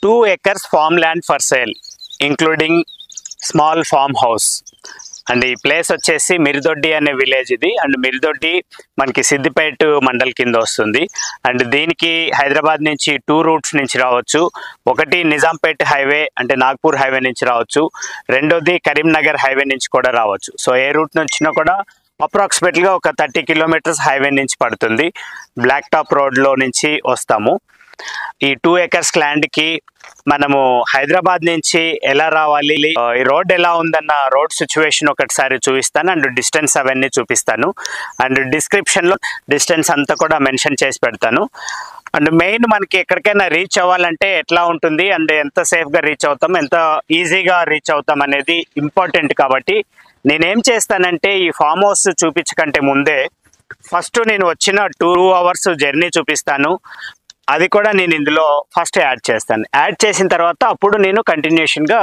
2 acres farmland for sale, including small farmhouse. And ఈ place వచ్చేసి మిరిదొడ్డి అనే విలేజ్ ఇది. అండ్ మిరిదొడ్డి మనకి సిద్దిపేట మండల్ కింద వస్తుంది. అండ్ దీనికి హైదరాబాద్ నుంచి 2 రూట్స్ నుంచి రావచ్చు. ఒకటి నిజాంపేట్ హైవే అంటే నాగ్పూర్ హైవే నుంచి రావచ్చు, రెండోది కరీంనగర్ హైవే నుంచి కూడా రావచ్చు. సో ఏ రూట్ నుంచినా కూడా అప్రాక్సిమేట్గా ఒక 30 కిలోమీటర్స్ హైవే నుంచి పడుతుంది. బ్లాక్ టాప్ రోడ్లో నుంచి వస్తాము. ఈ 2 acres ల్యాండ్కి మనము హైదరాబాద్ నుంచి ఎలా రావాలి, ఈ రోడ్ ఎలా ఉందన్న రోడ్ సిచ్యువేషన్ ఒకటిసారి చూపిస్తాను. అండ్ డిస్టెన్స్ అవన్నీ చూపిస్తాను. అండ్ డిస్క్రిప్షన్లో డిస్టెన్స్ అంతా కూడా మెన్షన్ చేసి పెడతాను. అండ్ మెయిన్ మనకి ఎక్కడికైనా రీచ్ అవ్వాలంటే ఎట్లా ఉంటుంది అండ్ ఎంత సేఫ్గా రీచ్ అవుతాం, ఎంత ఈజీగా రీచ్ అవుతాం అనేది ఇంపార్టెంట్. కాబట్టి నేనేం చేస్తానంటే ఈ ఫామ్ హౌస్ చూపించకంటే ముందే ఫస్ట్ నేను వచ్చిన 2 hours జర్నీ చూపిస్తాను. అది కూడా నేను ఇందులో ఫస్ట్ యాడ్ చేస్తాను. యాడ్ చేసిన తర్వాత అప్పుడు నేను కంటిన్యూషన్గా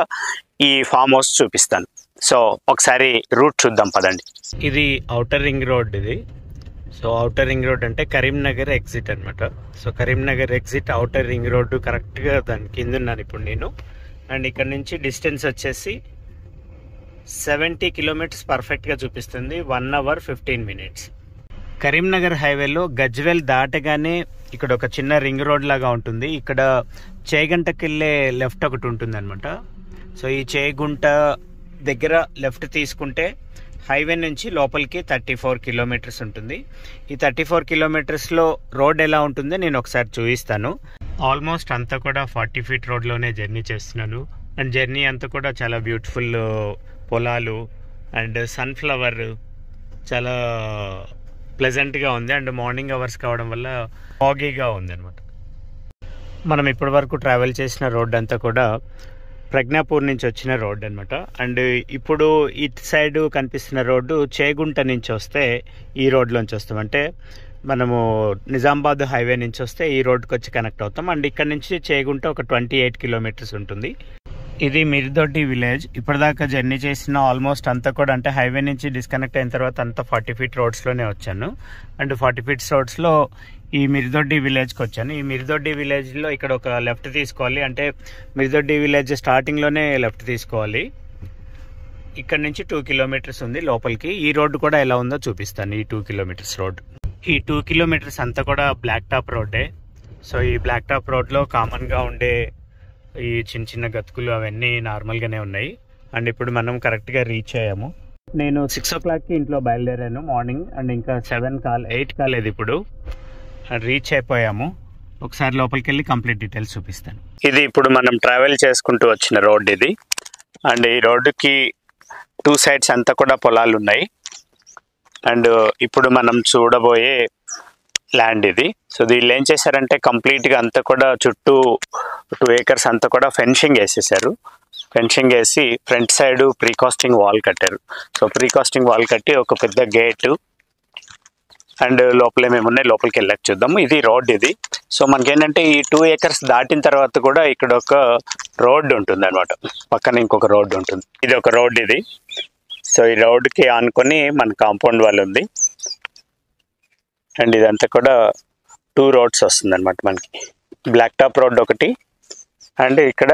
ఈ ఫామ్ హౌస్ చూపిస్తాను. సో ఒకసారి రూట్ చూద్దాం పదండి. ఇది ఔటర్ రింగ్ రోడ్ ఇది. సో ఔటర్ రింగ్ రోడ్ అంటే కరీంనగర్ ఎగ్జిట్ అనమాట. So Karimnagar exit outer ring road కరెక్ట్గా దాని కింద ఉన్నాను ఇప్పుడు నేను. అండ్ ఇక్కడ నుంచి డిస్టెన్స్ వచ్చేసి 70 kilometers పర్ఫెక్ట్గా చూపిస్తుంది. 1 hour 15 minutes. కరీంనగర్ హైవేలో గజ్వెల్ దాటగానే ఇక్కడ ఒక చిన్న రింగ్ రోడ్ లాగా ఉంటుంది. ఇక్కడ చేగుంటకి వెళ్ళే లెఫ్ట్ ఒకటి ఉంటుంది అనమాట. సో ఈ చేగుంట దగ్గర లెఫ్ట్ తీసుకుంటే హైవే నుంచి లోపలికి 34 kilometers ఉంటుంది. ఈ 34 kilometersలో రోడ్ ఎలా ఉంటుందో నేను ఒకసారి చూపిస్తాను. ఆల్మోస్ట్ అంతా కూడా 40 feet రోడ్లోనే జర్నీ చేస్తున్నాను. అండ్ జర్నీ అంతా కూడా చాలా బ్యూటిఫుల్ పొలాలు అండ్ సన్ఫ్లవర్ చాలా ప్లెజెంట్గా ఉంది. అండ్ మార్నింగ్ అవర్స్ కావడం వల్ల ఫాగీగా ఉంది అనమాట. మనం ఇప్పటి వరకు ట్రావెల్ చేసిన రోడ్ అంతా కూడా ప్రజ్ఞాపూర్ నుంచి వచ్చిన రోడ్ అనమాట. అండ్ ఇప్పుడు ఇటు సైడ్ కనిపిస్తున్న రోడ్డు చేగుంట నుంచి వస్తే ఈ రోడ్లోంచి వస్తాం. అంటే మనము నిజామాబాద్ హైవే నుంచి వస్తే ఈ రోడ్కి వచ్చి కనెక్ట్ అవుతాం. అండ్ ఇక్కడ నుంచి చేగుంట ఒక 28 kilometers ఉంటుంది. ఇది మిరిదొడ్డి విలేజ్. ఇప్పటిదాకా జర్నీ చేసిన ఆల్మోస్ట్ అంతా కూడా అంటే హైవే నుంచి డిస్కనెక్ట్ అయిన తర్వాత అంతా 40 feet రోడ్స్లోనే వచ్చాను. అండ్ 40 feet రోడ్స్లో ఈ మిరిదొడ్డి విలేజ్కి వచ్చాను. ఈ మిరిదొడ్డి విలేజ్లో ఇక్కడ ఒక లెఫ్ట్ తీసుకోవాలి. అంటే మిరిదొడ్డి విలేజ్ స్టార్టింగ్లోనే లెఫ్ట్ తీసుకోవాలి. ఇక్కడ నుంచి 2 kilometers ఉంది లోపలికి. ఈ రోడ్డు కూడా ఎలా ఉందో చూపిస్తాను. ఈ 2 kilometers రోడ్, ఈ 2 kilometers అంతా కూడా బ్లాక్ టాప్ రోడ్డే. సో ఈ బ్లాక్ టాప్ రోడ్లో కామన్గా ఉండే ఈ చిన్న చిన్న గతుకులు అవన్నీ నార్మల్గానే ఉన్నాయి. అండ్ ఇప్పుడు మనం కరెక్ట్గా రీచ్ అయ్యాము. నేను 6 o'clockకి ఇంట్లో బయలుదేరాను మార్నింగ్. అండ్ ఇంకా 8 కాలేదు ఇప్పుడు. రీచ్ అయిపోయాము. ఒకసారి లోపలికి వెళ్ళి కంప్లీట్ డీటెయిల్స్ చూపిస్తాను. ఇది ఇప్పుడు మనం ట్రావెల్ చేసుకుంటూ వచ్చిన రోడ్ ఇది. అండ్ ఈ రోడ్డుకి 2 sides అంతా కూడా పొలాలు ఉన్నాయి. అండ్ ఇప్పుడు మనం చూడబోయే ల్యాండ్ ఇది. సో దీళ్ళు ఏం చేశారంటే కంప్లీట్గా అంతా కూడా చుట్టూ 2 acres అంతా కూడా ఫెన్షింగ్ వేసేసారు. ఫెన్షింగ్ వేసి ఫ్రంట్ సైడ్ ప్రీకాస్టింగ్ వాల్ కట్టారు. సో ప్రీకాస్టింగ్ వాల్ కట్టి ఒక పెద్ద గేటు అండ్ లోపల ఏమేమున్నాయి లోపలికి వెళ్ళక చూద్దాము. ఇది రోడ్ ఇది. సో మనకేంటంటే ఈ 2 acres దాటిన తర్వాత కూడా ఇక్కడ ఒక రోడ్డు ఉంటుంది అనమాట. పక్కన ఇంకొక రోడ్డు ఉంటుంది. ఇది ఒక రోడ్ ఇది. సో ఈ రోడ్డుకి ఆనుకొని మన కాంపౌండ్ వాల్ ఉంది. అండ్ ఇదంతా కూడా 2 roads వస్తుంది అనమాట మనకి. బ్లాక్ టాప్ రోడ్ ఒకటి అండ్ ఇక్కడ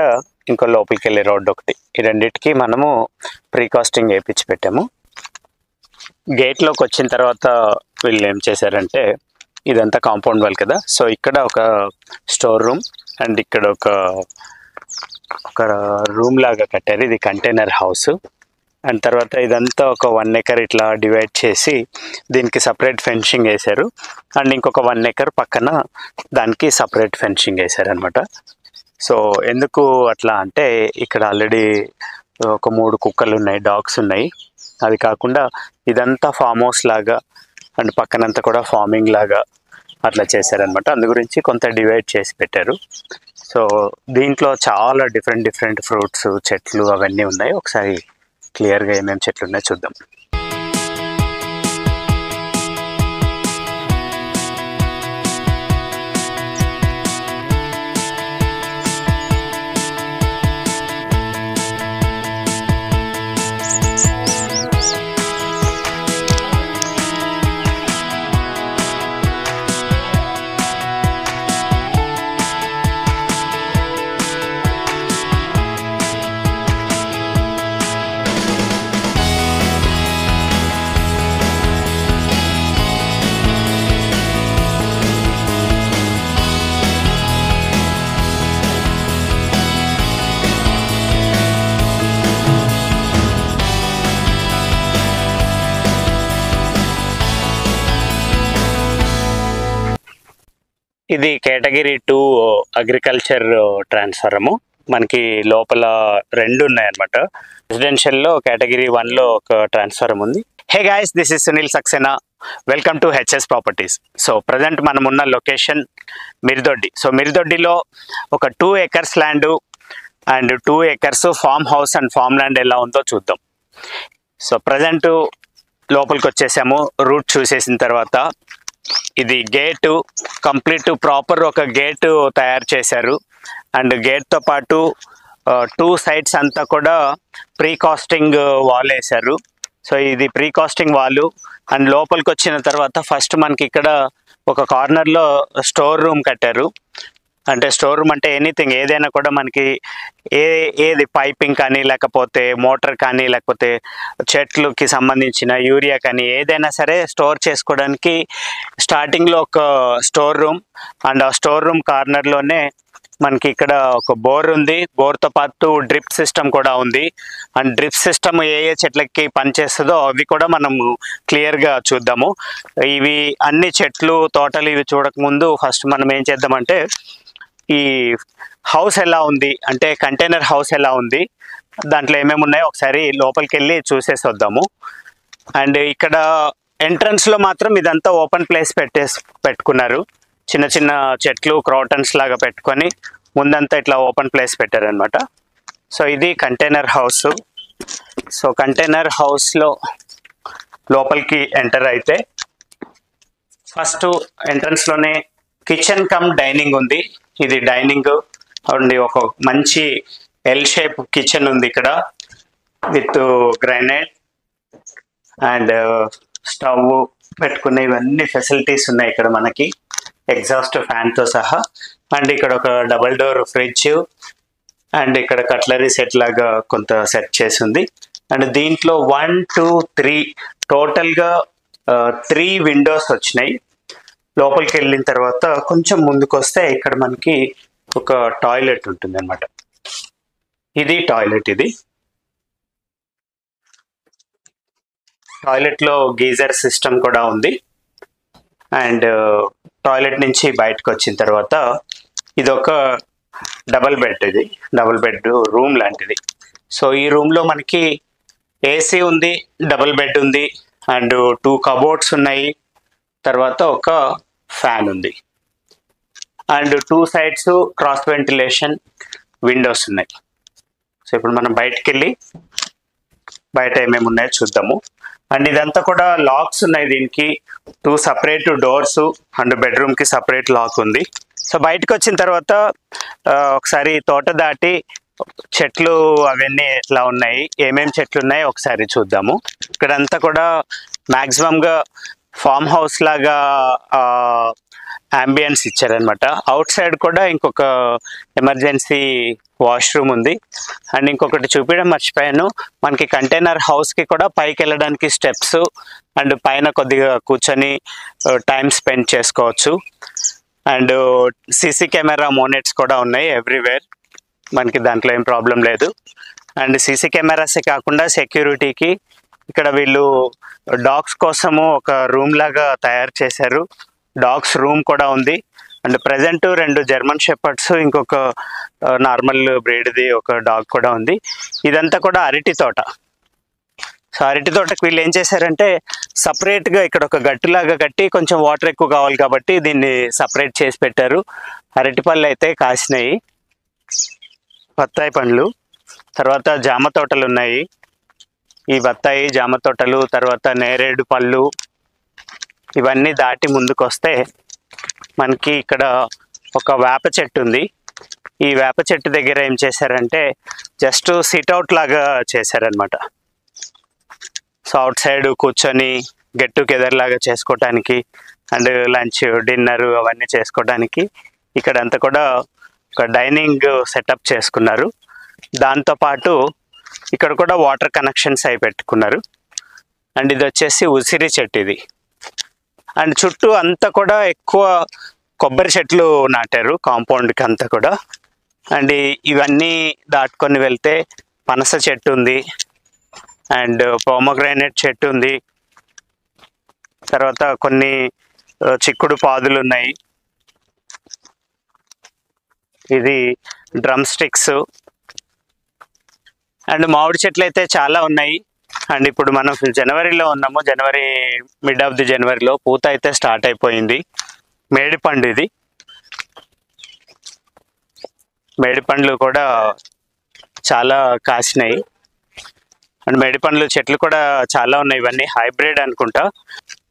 ఇంకో లోపలికి వెళ్ళే రోడ్డు ఒకటి. ఈ రెండింటికి మనము ప్రీకాస్టింగ్ వేయించి పెట్టాము. గేట్లోకి వచ్చిన తర్వాత వీళ్ళు ఏం చేశారంటే ఇదంతా కాంపౌండ్ వాల్ కదా. సో ఇక్కడ ఒక స్టోర్ రూమ్ అండ్ ఇక్కడ ఒక రూమ్ లాగా కట్టారు. ఇది కంటైనర్ హౌస్. అండ్ తర్వాత ఇదంతా ఒక 1 acre ఇట్లా డివైడ్ చేసి దీనికి సపరేట్ ఫెన్షింగ్ వేశారు. అండ్ ఇంకొక 1 acre పక్కన దానికి సపరేట్ ఫెన్షింగ్ వేశారు అనమాట. సో ఎందుకు అట్లా అంటే ఇక్కడ ఆల్రెడీ ఒక 3 కుక్కలు ఉన్నాయి, డాగ్స్ ఉన్నాయి. అది కాకుండా ఇదంతా ఫామ్ హౌస్ లాగా అండ్ పక్కనంతా కూడా ఫార్మింగ్ లాగా అట్లా చేశారనమాట. అందు గురించి కొంత డివైడ్ చేసి పెట్టారు. సో దీంట్లో చాలా డిఫరెంట్ ఫ్రూట్స్ చెట్లు అవన్నీ ఉన్నాయి. ఒకసారి క్లియర్గా ఏమేమి చెట్లు ఉన్నాయో చూద్దాం. ఇది కేటగిరీ 2 అగ్రికల్చర్ ట్రాన్స్ఫారము. మనకి లోపల 2 ఉన్నాయన్నమాట. రెసిడెన్షియల్లో కేటగిరీ 1లో ఒక ట్రాన్స్ఫారం ఉంది. Hey guys, this is Sunil Saxena. Welcome to HS properties. So present మనం ఉన్న లొకేషన్ మిర్దొడ్డి. సో మిర్దొడ్డిలో ఒక 2 acres land and 2 acres farm house and farm land ఎలా ఉందో చూద్దాం. సో ప్రజెంట్ లోపలికి వచ్చేసాము. రూట్ చూసేసిన తర్వాత ఇది గేటు కంప్లీట్ ప్రాపర్ ఒక గేటు తయారు చేశారు. అండ్ గేట్తో పాటు 2 sides అంతా కూడా ప్రీ కాస్టింగ్ వాల్ వేశారు. సో ఇది ప్రీ కాస్టింగ్ వాల్. అండ్ లోపలికి వచ్చిన తర్వాత ఫస్ట్ మనకి ఇక్కడ ఒక కార్నర్లో స్టోర్ రూమ్ కట్టారు. అంటే స్టోర్ రూమ్ అంటే ఎనీథింగ్ ఏదైనా కూడా మనకి ఏది పైపింగ్ కానీ లేకపోతే మోటార్ కానీ లేకపోతే చెట్లుకి సంబంధించిన యూరియా కానీ ఏదైనా సరే స్టోర్ చేసుకోవడానికి స్టార్టింగ్లో ఒక స్టోర్ రూమ్. అండ్ ఆ స్టోర్ రూమ్ కార్నర్లోనే మనకి ఇక్కడ ఒక బోర్ ఉంది. బోర్తో పాటు డ్రిప్ సిస్టమ్ కూడా ఉంది. అండ్ డ్రిప్ సిస్టమ్ ఏ చెట్లకి పనిచేస్తుందో అవి కూడా మనము క్లియర్గా చూద్దాము. ఇవి అన్ని చెట్లు తోటలు ఇవి చూడకముందు ఫస్ట్ మనం ఏం చేద్దామంటే ఈ హౌస్ ఎలా ఉంది అంటే కంటైనర్ హౌస్ ఎలా ఉంది, దాంట్లో ఏమేమి ఉన్నాయో ఒకసారి లోపలికి వెళ్ళి చూసేసి వద్దాము. అండ్ ఇక్కడ ఎంట్రన్స్లో మాత్రం ఇదంతా ఓపెన్ ప్లేస్ పెట్టుకున్నారు. చిన్న చిన్న చెట్లు క్రోటన్స్ లాగా పెట్టుకొని ముందంతా ఇట్లా ఓపెన్ ప్లేస్ పెట్టారనమాట. సో ఇది కంటైనర్ హౌస్. సో కంటైనర్ హౌస్లో లోపలికి ఎంటర్ అయితే ఫస్ట్ ఎంట్రన్స్లోనే కిచెన్ కమ్ డైనింగ్ ఉంది. ఇది డైనింగ్ అండ్ ఒక మంచి ఎల్ షేప్ కిచెన్ ఉంది ఇక్కడ విత్ గ్రానైట్ అండ్ స్టవ్ పెట్టుకునే ఇవన్నీ ఫెసిలిటీస్ ఉన్నాయి ఇక్కడ మనకి, ఎగ్జాస్ట్ ఫ్యాన్తో సహా. అండ్ ఇక్కడ ఒక డబల్ డోర్ ఫ్రిడ్జ్ అండ్ ఇక్కడ కట్లరీ సెట్ లాగా కొంత సెట్ చేసి ఉంది. అండ్ దీంట్లో 1, 2, 3 టోటల్గా 3 విండోస్ వచ్చినాయి. లోపలికి వెళ్ళిన తర్వాత కొంచెం ముందుకు వస్తే ఇక్కడ మనకి ఒక టాయిలెట్ ఉంటుంది అనమాట. ఇది టాయిలెట్. ఇది టాయిలెట్లో గీజర్ సిస్టమ్ కూడా ఉంది. అండ్ టాయిలెట్ నుంచి బయటకు వచ్చిన తర్వాత ఇది ఒక డబల్ బెడ్. ఇది డబల్ బెడ్ రూమ్ లాంటిది. సో ఈ రూమ్లో మనకి ఏసీ ఉంది, డబల్ బెడ్ ఉంది అండ్ 2 కబోర్డ్స్ ఉన్నాయి. తర్వాత ఒక ఫ్యాన్ ఉంది and 2 sides cross ventilation Windows ఉన్నాయి. సో ఇప్పుడు మనం బయటకు వెళ్ళి బయట ఏమేమి ఉన్నాయో చూద్దాము. అండ్ ఇదంతా కూడా లాక్స్ ఉన్నాయి. దీనికి 2 separate డోర్స్ అండ్ బెడ్రూమ్కి సపరేట్ లాక్ ఉంది. సో బయటకు వచ్చిన తర్వాత ఒకసారి తోట దాటి చెట్లు అవన్నీ ఎట్లా ఉన్నాయి, ఏమేమి చెట్లు ఉన్నాయో ఒకసారి చూద్దాము. ఇక్కడంతా కూడా మ్యాక్సిమంగా ఫామ్ హౌస్ లాగా అంబియన్స్ ఇచ్చారనమాట. అవుట్ సైడ్ కూడా ఇంకొక ఎమర్జెన్సీ వాష్రూమ్ ఉంది. అండ్ ఇంకొకటి చూపించడం మర్చిపోయాను, మనకి కంటైనర్ హౌస్కి కూడా పైకి వెళ్ళడానికి స్టెప్స్ అండ్ పైన కొద్దిగా కూర్చొని టైం స్పెండ్ చేసుకోవచ్చు. అండ్ సీసీ కెమెరా మోనెట్స్ కూడా ఉన్నాయి ఎవ్రీవేర్, మనకి దాంట్లో ఏం ప్రాబ్లం లేదు. అండ్ సీసీ కెమెరాసే కాకుండా సెక్యూరిటీకి ఇక్కడ వీళ్ళు డాగ్స్ కోసము ఒక రూమ్ లాగా తయారు చేశారు. డాగ్స్ రూమ్ కూడా ఉంది. అండ్ ప్రజెంట్ 2 జర్మన్ షెపర్డ్స్ ఇంకొక నార్మల్ బ్రీడ్ది ఒక డాగ్ కూడా ఉంది. ఇదంతా కూడా అరటి తోట. సో అరటి తోటకి వీళ్ళు ఏం చేశారంటే సపరేట్గా ఇక్కడ ఒక గట్టులాగా కట్టి, కొంచెం వాటర్ ఎక్కువ కావాలి కాబట్టి దీన్ని సపరేట్ చేసి పెట్టారు. అరటి పళ్ళు అయితే కాసినాయి, బత్తాయి పండ్లు. తర్వాత జామ తోటలు ఉన్నాయి. ఈ బత్తాయి జామ తోటలు తర్వాత నేరేడు పళ్ళు ఇవన్నీ దాటి ముందుకు వస్తే మనకి ఇక్కడ ఒక వేప చెట్టు ఉంది. ఈ వేప చెట్టు దగ్గర ఏం చేశారంటే జస్ట్ సిట్అవుట్ లాగా చేశారనమాట. సో అవుట్ సైడ్ కూర్చొని గెట్ టుగెదర్ లాగా చేసుకోవటానికి అండ్ లంచ్ డిన్నర్ అవన్నీ చేసుకోవడానికి ఇక్కడంతా కూడా ఒక డైనింగ్ సెటప్ చేసుకున్నారు. దాంతోపాటు ఇక్కడ కూడా వాటర్ కనెక్షన్స్ అయి పెట్టుకున్నారు. అండ్ ఇది వచ్చేసి ఉసిరి చెట్టు ఇది. అండ్ చుట్టూ అంతా కూడా ఎక్కువ కొబ్బరి చెట్లు నాటారు కాంపౌండ్కి అంతా కూడా. అండ్ ఇవన్నీ దాటుకొని వెళ్తే పనస చెట్టు ఉంది అండ్ పోమోగ్రానైట్ చెట్టు ఉంది. తర్వాత కొన్ని చిక్కుడు పాదులు ఉన్నాయి. ఇది డ్రమ్ స్టిక్స్. అండ్ మామిడి చెట్లు అయితే చాలా ఉన్నాయి. అండ్ ఇప్పుడు మనం జనవరిలో ఉన్నాము, మిడ్ ఆఫ్ ది జనవరిలో పూత అయితే స్టార్ట్ అయిపోయింది. మేడిపండు, ఇది మేడిపండ్లు కూడా చాలా కాసినాయి. అండ్ మేడిపండ్లు చెట్లు కూడా చాలా ఉన్నాయి, ఇవన్నీ హైబ్రిడ్ అనుకుంటా.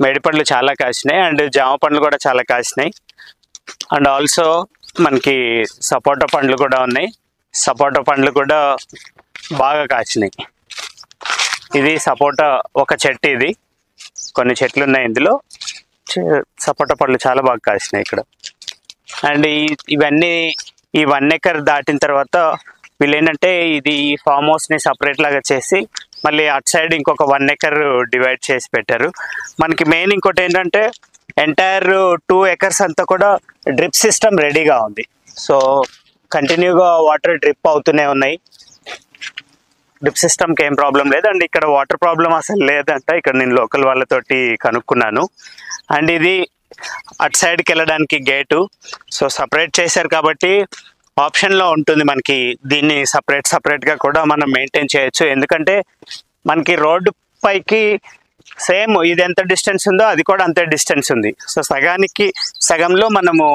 మేడిపండ్లు చాలా కాసినాయి అండ్ జామ పండ్లు కూడా చాలా కాసినాయి. అండ్ ఆల్సో మనకి సపోటా పండ్లు కూడా ఉన్నాయి. సపోటా పండ్లు కూడా బాగా కాసినాయి. ఇది సపోటా ఒక చెట్టు, ఇది కొన్ని చెట్లు ఉన్నాయి ఇందులో. సపోటా పండ్లు చాలా బాగా కాసినాయి ఇక్కడ. అండ్ ఇవన్నీ ఈ 1 ఎకర్ దాటిన తర్వాత వీళ్ళు ఏంటంటే ఇది ఈ ఫామ్ హౌస్ని సపరేట్ లాగా చేసి మళ్ళీ అటు సైడ్ ఇంకొక 1 ఎకర్ డివైడ్ చేసి పెట్టారు. మనకి మెయిన్ ఇంకోటి ఏంటంటే ఎంటైర్ 2 ఎకర్స్ అంతా కూడా డ్రిప్ సిస్టమ్ రెడీగా ఉంది. సో కంటిన్యూగా వాటర్ డ్రిప్ అవుతూనే ఉన్నాయి. డ్రిప్ సిస్టమ్కి ఏం ప్రాబ్లం లేదు. అండ్ ఇక్కడ వాటర్ ప్రాబ్లం అసలు లేదంట. ఇక్కడ నేను లోకల్ వాళ్ళతోటి కనుక్కున్నాను. అండ్ ఇది అటు సైడ్కి వెళ్ళడానికి గేటు. సో సపరేట్ చేశారు కాబట్టి ఆప్షన్లో ఉంటుంది మనకి. దీన్ని సపరేట్గా కూడా మనం మెయింటైన్ చేయొచ్చు. ఎందుకంటే మనకి రోడ్డు పైకి సేమ్ ఇది ఎంత డిస్టెన్స్ ఉందో అది కూడా అంతే డిస్టెన్స్ ఉంది. సో సగంలో మనము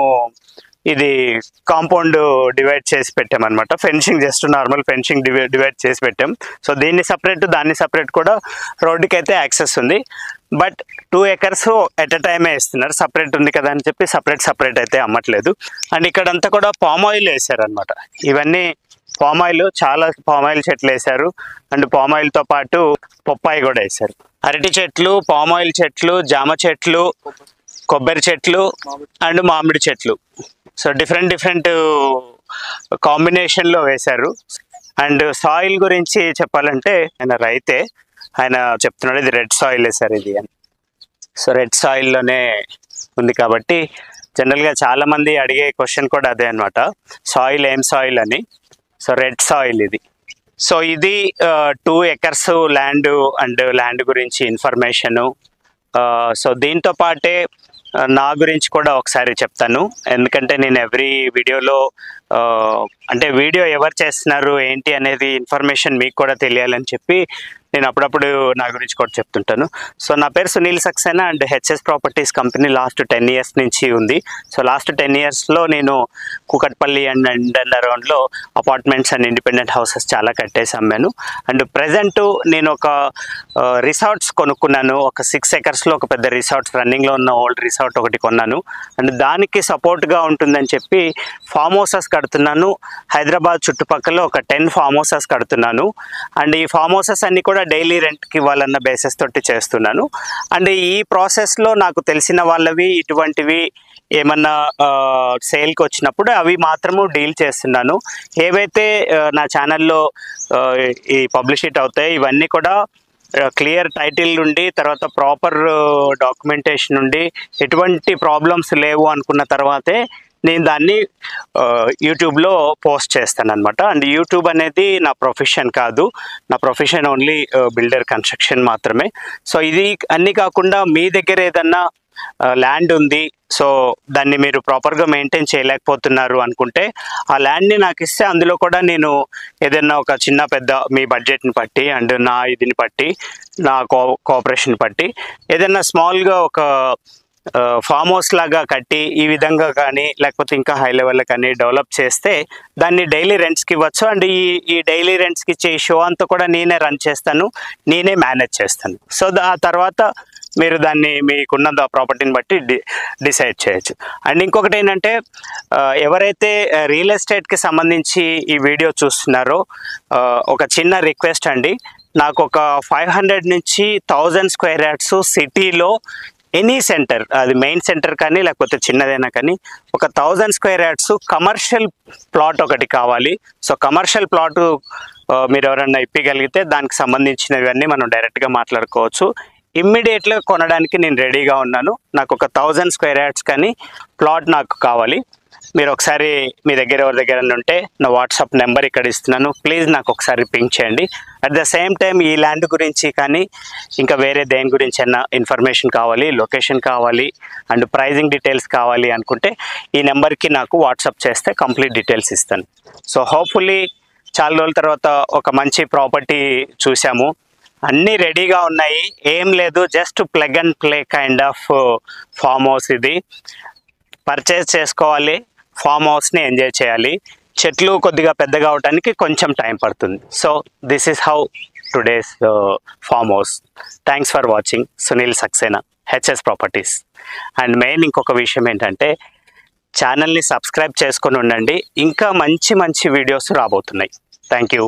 ఇది కాంపౌండ్ డివైడ్ చేసి పెట్టామన్నమాట. Fencing, just normal fencing divide చేసి పెట్టాం. సో దీన్ని సపరేట్ దాన్ని సపరేట్ కూడా రోడ్డుకి అయితే యాక్సెస్ ఉంది. బట్ 2 ఎకర్స్ ఎట్ ఎ టైమే ఇస్తున్నారు. సపరేట్ ఉంది కదా అని చెప్పి సపరేట్ అయితే అమ్మట్లేదు. అండ్ ఇక్కడంతా కూడా పామ్ ఆయిల్ వేసారనమాట. ఇవన్నీ పామ్ ఆయిల్, చాలా పామ్ ఆయిల్ చెట్లు వేశారు. అండ్ పామ్ ఆయిల్తో పాటు పొప్పాయి కూడా వేశారు. అరటి చెట్లు, పామ్ ఆయిల్ చెట్లు, జామ చెట్లు, కొబ్బరి చెట్లు అండ్ మామిడి చెట్లు. సో డిఫరెంట్ కాంబినేషన్లో వేశారు. అండ్ సాయిల్ గురించి చెప్పాలంటే ఆయన రైతే, ఆయన చెప్తున్నాడు ఇది రెడ్ సాయిల్ వేశారు ఇది అని. సో రెడ్ సాయిల్లోనే ఉంది కాబట్టి జనరల్గా చాలామంది అడిగే క్వశ్చన్ కూడా అదే అనమాట, సాయిల్ ఏం సాయిల్ అని. సో రెడ్ సాయిల్ ఇది. సో ఇది 2 ఎకర్స్ ల్యాండ్ అండ్ ల్యాండ్ గురించి ఇన్ఫర్మేషను. సో దీంతో పాటే నా గురించి కూడా ఒకసారి చెప్తాను. ఎందుకంటే నేను ఎవ్రీ వీడియోలో అంటే వీడియో ఎవరు చేస్తున్నారు ఏంటి అనేది ఇన్ఫర్మేషన్ మీకు కూడా తెలియాలని చెప్పి నేను అప్పుడప్పుడు నా గురించి కూడా చెప్తుంటాను. సో నా పేరు Sunil Saxena and HS properties company last 10 years నుంచి ఉంది. సో లాస్ట్ 10 ఇయర్స్లో నేను కూకట్పల్లి అండ్ అరౌండ్లో అపార్ట్మెంట్స్ అండ్ ఇండిపెండెంట్ హౌసెస్ చాలా కట్టేసి అమ్మాను. అండ్ ప్రజెంట్ నేను ఒక రిసార్ట్స్ కొనుక్కున్నాను. ఒక 6 ఎకర్స్లో ఒక పెద్ద రిసార్ట్స్, రన్నింగ్లో ఉన్న ఓల్డ్ రిసార్ట్ ఒకటి కొన్నాను. అండ్ దానికి సపోర్ట్గా ఉంటుందని చెప్పి ఫామ్ హౌసెస్ కడుతున్నాను. హైదరాబాద్ చుట్టుపక్కల ఒక 10 ఫామ్ హౌసెస్ కడుతున్నాను. అండ్ ఈ ఫామ్ హౌసెస్ అన్ని కూడా డైలీ రెంట్కి ఇవ్వాలన్న బేసిస్ తోటి చేస్తున్నాను. అండ్ ఈ ప్రాసెస్లో నాకు తెలిసిన వాళ్ళవి ఇటువంటివి ఏమన్నా సేల్కి వచ్చినప్పుడు అవి మాత్రము డీల్ చేస్తున్నాను. ఏవైతే నా ఛానల్లో ఈ పబ్లిసిటీ అవుతాయి ఇవన్నీ కూడా క్లియర్ టైటిల్ నుండి, తర్వాత ప్రాపర్ డాక్యుమెంటేషన్ నుండి, ఎటువంటి ప్రాబ్లమ్స్ లేవు అనుకున్న తర్వాతే నేను దాన్ని యూట్యూబ్లో పోస్ట్ చేస్తాను అనమాట. అండ్ యూట్యూబ్ అనేది నా ప్రొఫెషన్ కాదు, నా ప్రొఫెషన్ ఓన్లీ బిల్డర్ కన్స్ట్రక్షన్ మాత్రమే. సో ఇది అన్నీ కాకుండా మీ దగ్గర ఏదన్నా ల్యాండ్ ఉంది, సో దాన్ని మీరు ప్రాపర్గా మెయింటైన్ చేయలేకపోతున్నారు అనుకుంటే ఆ ల్యాండ్ని నాకు ఇస్తే అందులో కూడా నేను ఏదైనా ఒక చిన్న పెద్ద మీ బడ్జెట్ని బట్టి అండ్ నా ఇదిని బట్టి, నా కోఆపరేషన్ బట్టి ఏదైనా స్మాల్గా ఒక ఫామ్ హౌస్ లాగా కట్టి ఈ విధంగా కానీ లేకపోతే ఇంకా హై లెవెల్లో కానీ డెవలప్ చేస్తే దాన్ని డైలీ రెంట్స్కి ఇవ్వచ్చు. అండ్ ఈ డైలీ రెంట్స్కి ఇచ్చే షో అంతా కూడా నేనే రన్ చేస్తాను, నేనే మేనేజ్ చేస్తాను. సో ఆ తర్వాత మీరు దాన్ని మీకున్న ప్రాపర్టీని బట్టి డిసైడ్ చేయొచ్చు. అండ్ ఇంకొకటి ఏంటంటే ఎవరైతే రియల్ ఎస్టేట్కి సంబంధించి ఈ వీడియో చూస్తున్నారో ఒక చిన్న రిక్వెస్ట్ అండి, నాకు ఒక 500 నుంచి 1000 స్క్వేర్ యార్డ్స్ సిటీలో ఎనీ సెంటర్, అది మెయిన్ సెంటర్ కానీ లేకపోతే చిన్నదైనా కానీ ఒక 1000 స్క్వేర్ యార్డ్స్ కమర్షియల్ ప్లాట్ ఒకటి కావాలి. సో కమర్షియల్ ప్లాట్ మీరు ఎవరన్నా ఇప్పగలిగితే దానికి సంబంధించినవన్నీ మనం డైరెక్ట్గా మాట్లాడుకోవచ్చు. ఇమ్మీడియట్గా కొనడానికి నేను రెడీగా ఉన్నాను. నాకు ఒక 1000 స్క్వేర్ యార్డ్స్ కానీ ప్లాట్ నాకు కావాలి. మీరు ఒకసారి మీ దగ్గర ఎవరి దగ్గర ఉంటే నా వాట్సాప్ నెంబర్ ఇక్కడ ఇస్తున్నాను, ప్లీజ్ నాకు ఒకసారి పింక్ చేయండి. అట్ ద సేమ్ టైం ఈ ల్యాండ్ గురించి కానీ ఇంకా వేరే దేని గురించి అయినా ఇన్ఫర్మేషన్ కావాలి, లొకేషన్ కావాలి అండ్ ప్రైజింగ్ డీటెయిల్స్ కావాలి అనుకుంటే ఈ నెంబర్కి నాకు వాట్సాప్ చేస్తే కంప్లీట్ డీటెయిల్స్ ఇస్తాను. సో హోప్ఫుల్లీ చాలా రోజుల తర్వాత ఒక మంచి ప్రాపర్టీ చూసాము, అన్నీ రెడీగా ఉన్నాయి, ఏం లేదు, just plug and play kind of farm house. ఇది పర్చేస్ చేసుకోవాలి, ఫామ్ హౌస్ని ఎంజాయ్ చేయాలి, చెట్లు కొద్దిగా పెద్దగా అవడానికి కొంచెం టైం పడుతుంది. So this is how today's farm house. Thanks for watching. Sunil Saxena, HS properties. And main ఇంకొక విషయం ఏంటంటే ఛానల్ని సబ్స్క్రైబ్ చేసుకొని ఉండండి, ఇంకా మంచి మంచి వీడియోస్ రాబోతున్నాయి. Thank you.